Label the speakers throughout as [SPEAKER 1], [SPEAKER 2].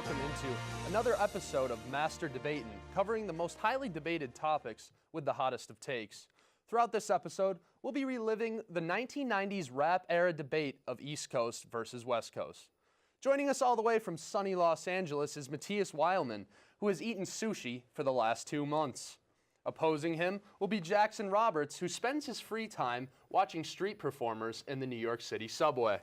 [SPEAKER 1] welcome into another episode of Master Debatin', covering the most highly debated topics with the hottest of takes. Throughout this episode, we'll be reliving the 1990s rap era debate of East Coast versus West Coast. Joining us all the way from sunny Los Angeles is Matthias Weilman, who has eaten sushi for the last 2 months. Opposing him will be Jackson Roberts, who spends his free time watching street performers in the New York City subway.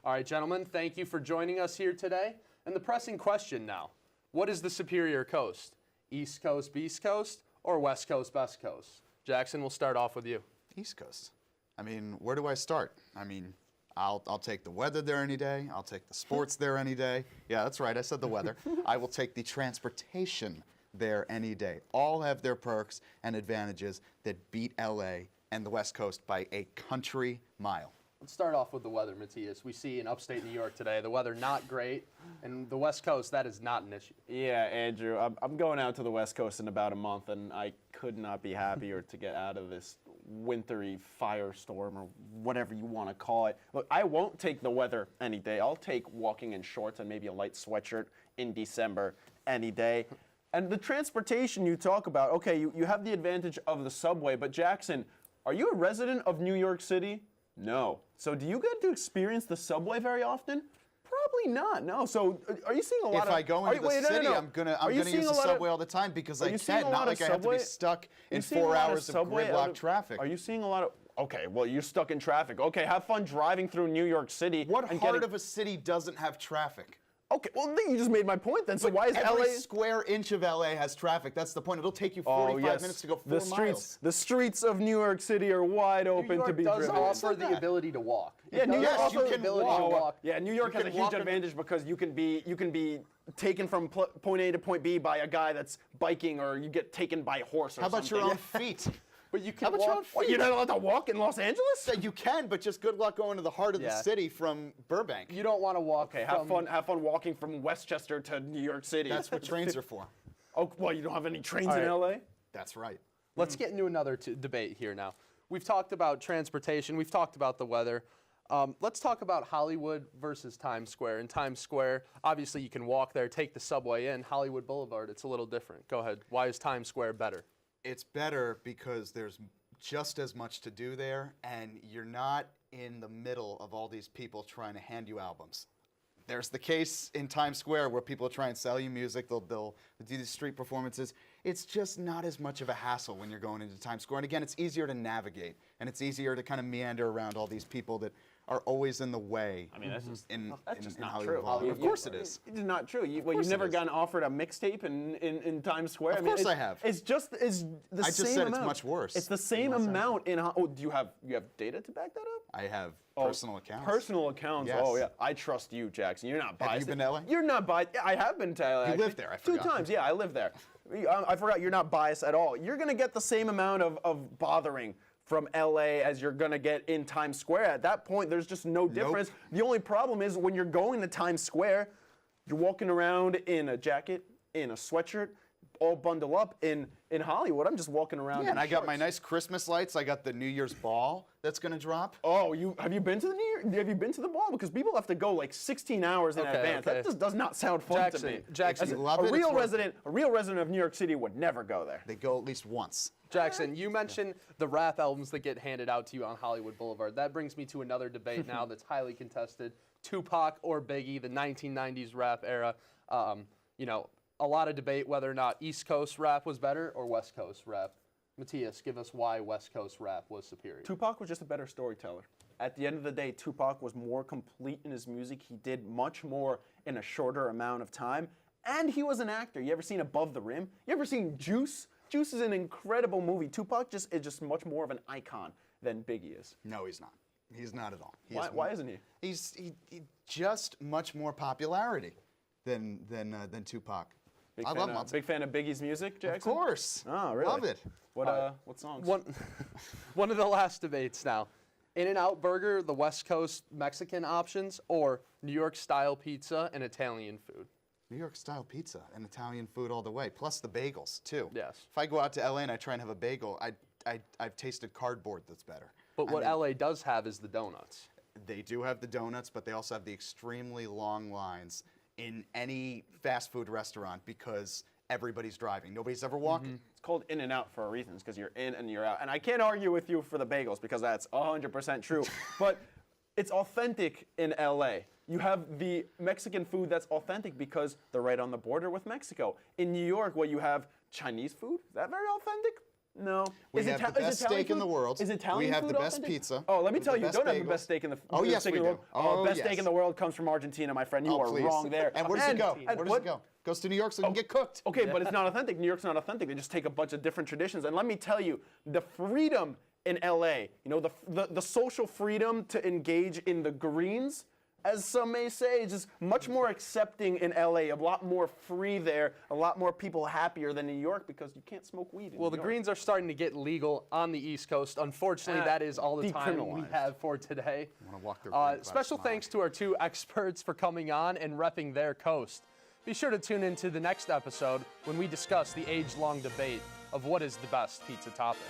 [SPEAKER 1] All right, gentlemen, thank you for joining us here today. And the pressing question now, what is the superior coast? East Coast, Beast Coast, or West Coast, Best Coast? Jackson, we'll start off with you.
[SPEAKER 2] East Coast. I mean, where do I start? I mean, I'll take the weather there any day. I'll take the sports there any day. Yeah, that's right, I said the weather. I will take the transportation there any day. All have their perks and advantages that beat LA and the West Coast by a country mile.
[SPEAKER 1] Let's start off with the weather, Matthias. We see in upstate New York today, the weather not great, and the West Coast, that is not an issue.
[SPEAKER 3] Yeah, Andrew, I'm going out to the West Coast in about a month, and I could not be happier to get out of this wintry firestorm, or whatever you want to call it. Look, I won't take the weather any day. I'll take walking in shorts and maybe a light sweatshirt in December any day. And the transportation you talk about, okay, you have the advantage of the subway, but Jackson, are you a resident of New York City? No. So do you get to experience the subway very often? Probably not, no. So are you seeing a lot
[SPEAKER 2] If I go into the city, I'm gonna use the subway all the time because I can, not like I have to be stuck in 4 hours of gridlock traffic.
[SPEAKER 3] Are you seeing a lot of, okay, well, you're stuck in traffic. Okay, have fun driving through New York City.
[SPEAKER 2] What part of a city doesn't have traffic?
[SPEAKER 3] Okay, well, then you just made my point then. So why is
[SPEAKER 2] every
[SPEAKER 3] LA...
[SPEAKER 2] square inch of LA has traffic. That's the point. It'll take you 45 minutes to go 4 miles.
[SPEAKER 3] The streets of New York City are wide open to be driven.
[SPEAKER 1] New York does offer the ability to walk.
[SPEAKER 3] Yeah, New York
[SPEAKER 2] also the ability to walk.
[SPEAKER 3] Yeah, New York has a huge advantage because you can be taken from point A to point B by a guy that's biking, or you get taken by a horse or something.
[SPEAKER 2] How about your own feet?
[SPEAKER 1] But you can
[SPEAKER 2] walk. Your own feet?
[SPEAKER 3] You're not allowed to walk in Los Angeles?
[SPEAKER 2] You can, but just good luck going to the heart of the city from Burbank.
[SPEAKER 1] You don't want to walk.
[SPEAKER 3] Okay, have fun walking from Westchester to New York City.
[SPEAKER 2] That's what trains are for.
[SPEAKER 3] Oh, well, you don't have any trains in LA?
[SPEAKER 2] That's right.
[SPEAKER 1] Let's get into another debate here now. We've talked about transportation. We've talked about the weather. Let's talk about Hollywood versus Times Square. In Times Square, obviously you can walk there, take the subway in. Hollywood Boulevard, it's a little different. Go ahead. Why is Times Square better?
[SPEAKER 2] It's better because there's just as much to do there, and you're not in the middle of all these people trying to hand you albums. There's the case in Times Square where people try and sell you music. They'll do these street performances. It's just not as much of a hassle when you're going into Times Square. And again, it's easier to navigate, and it's easier to kind of meander around all these people that are always in the way.
[SPEAKER 3] I mean, that's just
[SPEAKER 2] not
[SPEAKER 3] Hollywood.
[SPEAKER 2] true. Of course it is.
[SPEAKER 3] It's not true. You've never gotten offered a mixtape in Times Square.
[SPEAKER 2] Of course I have.
[SPEAKER 3] It's the same amount.
[SPEAKER 2] I just said it's much worse.
[SPEAKER 3] It's the same amount in. Oh, do you have data to back that up?
[SPEAKER 2] I have personal accounts.
[SPEAKER 3] Personal accounts.
[SPEAKER 2] Yes.
[SPEAKER 3] Oh yeah. I trust you, Jackson. You're not biased.
[SPEAKER 2] Have you been to LA?
[SPEAKER 3] You're not biased. Yeah, I have been to LA.
[SPEAKER 2] You lived there. I forgot.
[SPEAKER 3] 2 times. Yeah, I lived there. I forgot. You're not biased at all. You're gonna get the same amount of bothering from LA as you're gonna get in Times Square. At that point, there's just no difference.
[SPEAKER 2] Nope.
[SPEAKER 3] The only problem is when you're going to Times Square, you're walking around in a jacket, in a sweatshirt, all bundled up. In Hollywood, I'm just walking around.
[SPEAKER 2] Yeah, and I got my nice Christmas lights. I got the New Year's ball that's gonna drop.
[SPEAKER 3] Oh, have you been to the ball? Because people have to go like 16 hours in advance.
[SPEAKER 1] Okay.
[SPEAKER 3] That just does not sound fun to me.
[SPEAKER 1] Jackson,
[SPEAKER 2] you love it,
[SPEAKER 3] a real resident of New York City would never go there.
[SPEAKER 2] They go at least once.
[SPEAKER 1] Jackson, you mentioned the rap albums that get handed out to you on Hollywood Boulevard. That brings me to another debate now that's highly contested. Tupac or Biggie, the 1990s rap era. A lot of debate whether or not East Coast rap was better or West Coast rap. Matthias, give us why West Coast rap was superior.
[SPEAKER 3] Tupac was just a better storyteller. At the end of the day, Tupac was more complete in his music. He did much more in a shorter amount of time. And he was an actor. You ever seen Above the Rim? You ever seen Juice? Juice is an incredible movie. Tupac is just much more of an icon than Biggie is.
[SPEAKER 2] No, he's not. He's not at all.
[SPEAKER 3] Why isn't he?
[SPEAKER 2] He's just much more popularity than Tupac. I love him.
[SPEAKER 3] Big fan of Biggie's music, Jackson?
[SPEAKER 2] Of course.
[SPEAKER 3] Oh, really?
[SPEAKER 2] Love it.
[SPEAKER 3] What songs?
[SPEAKER 1] One of the last debates now. In-N-Out Burger, the West Coast Mexican options, or New York style pizza and Italian food?
[SPEAKER 2] New York style pizza and Italian food all the way, plus the bagels too.
[SPEAKER 1] Yes.
[SPEAKER 2] If I go out to LA and I try and have a bagel, I've tasted cardboard that's better.
[SPEAKER 1] But what LA does have is the donuts.
[SPEAKER 2] They do have the donuts, but they also have the extremely long lines in any fast food restaurant because everybody's driving. Nobody's ever walking.
[SPEAKER 3] It's called In and Out for a reason, because you're in and you're out. And I can't argue with you for the bagels because that's 100% true. But it's authentic in LA. You have the Mexican food that's authentic because they're right on the border with Mexico. In New York, what you have Chinese food, is that very authentic? No.
[SPEAKER 2] We have the best steak in the world.
[SPEAKER 3] Is Italian
[SPEAKER 2] We have
[SPEAKER 3] food
[SPEAKER 2] the best
[SPEAKER 3] authentic?
[SPEAKER 2] pizza.
[SPEAKER 3] Oh, let me
[SPEAKER 2] with
[SPEAKER 3] tell
[SPEAKER 2] the
[SPEAKER 3] you,
[SPEAKER 2] best
[SPEAKER 3] don't have the
[SPEAKER 2] bagels.
[SPEAKER 3] best steak in the
[SPEAKER 2] Oh, yes,
[SPEAKER 3] steak
[SPEAKER 2] we
[SPEAKER 3] in the
[SPEAKER 2] do.
[SPEAKER 3] world.
[SPEAKER 2] Oh,
[SPEAKER 3] best
[SPEAKER 2] yes.
[SPEAKER 3] steak in the world comes from Argentina, my friend. You are
[SPEAKER 2] Please.
[SPEAKER 3] wrong there.
[SPEAKER 2] And where does it go?
[SPEAKER 3] And
[SPEAKER 2] Where does
[SPEAKER 3] what-
[SPEAKER 2] it go? Goes to New York so it can get cooked.
[SPEAKER 3] Okay, but it's not authentic. New York's not authentic. They just take a bunch of different traditions. And let me tell you, the freedom in LA, the social freedom to engage in the greens, as some may say, is just much more accepting in LA, a lot more free there, a lot more people happier than New York because you can't smoke weed in
[SPEAKER 1] Well,
[SPEAKER 3] New
[SPEAKER 1] the
[SPEAKER 3] York.
[SPEAKER 1] greens are starting to get legal on the East Coast. Unfortunately, that is all the time we
[SPEAKER 3] decriminalized.
[SPEAKER 1] have for today.
[SPEAKER 2] wanna walk their green cloud
[SPEAKER 1] Special
[SPEAKER 2] smile.
[SPEAKER 1] thanks to our two experts for coming on and repping their coast. Be sure to tune into the next episode when we discuss the age-long debate of what is the best pizza topping.